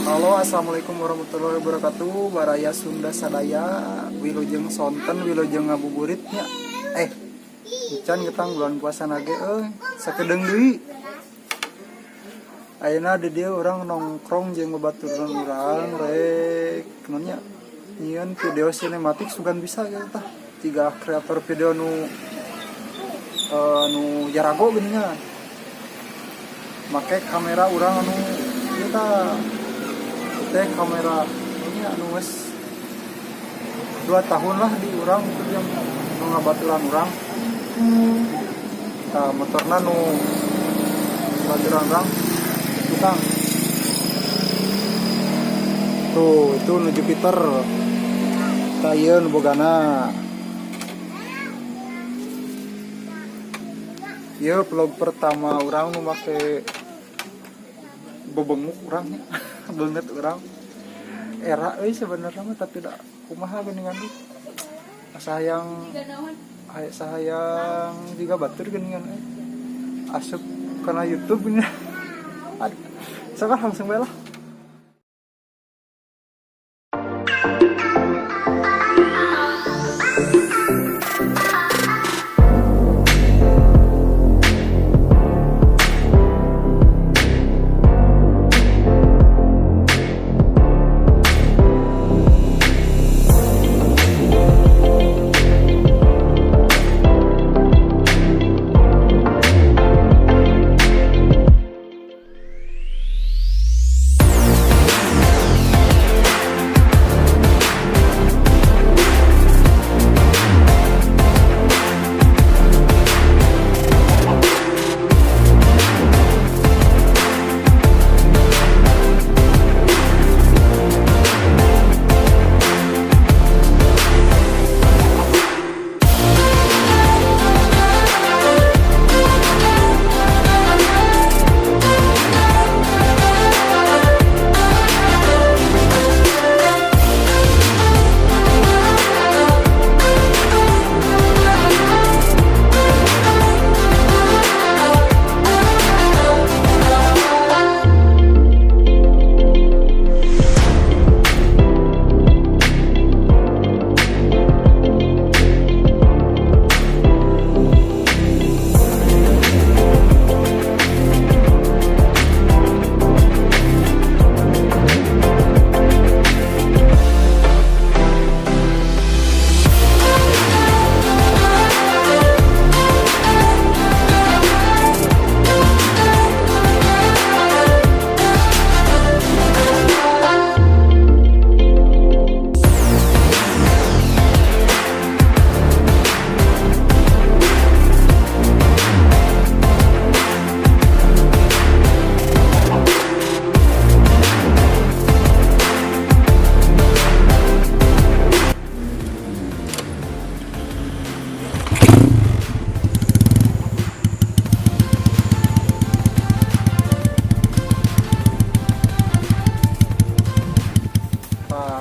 Halo, assalamualaikum warahmatullahi wabarakatuh. Baraya Sunda Sadaya, wilujeng sonten, wilujeng ngabuburitnya. Encan getang bulan puasa nage, sakedeng deui. Ayeuna di dieu urang nongkrong jeung babaturan urang rek naonnya nyieun video sinematik sugan bisa ya tah. Tiga kreator video nu jarago geuningan. Make kamera urang anu ieu tah teh kamera ini anu wes 2 tahun lah di urang itu yang ngabaturan urang. Motorna nu baturan urang kita tuh itu nu Jupiter tayeun bogana. Ieu vlog pertama urang nu make bebenguk urangnya banget urang era sebenarnya mah tapi tidak kumaha geuningan deui sayang juga batur geuningan asup kana YouTube nya sabar langsung bae lah.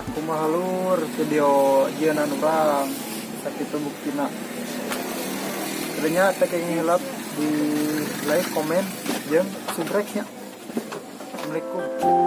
Kumaha lur video jieunna urang sakitu buktina. Ternyata teh ngilap di like, komen, jeung subscribe nya. Assalamualaikum.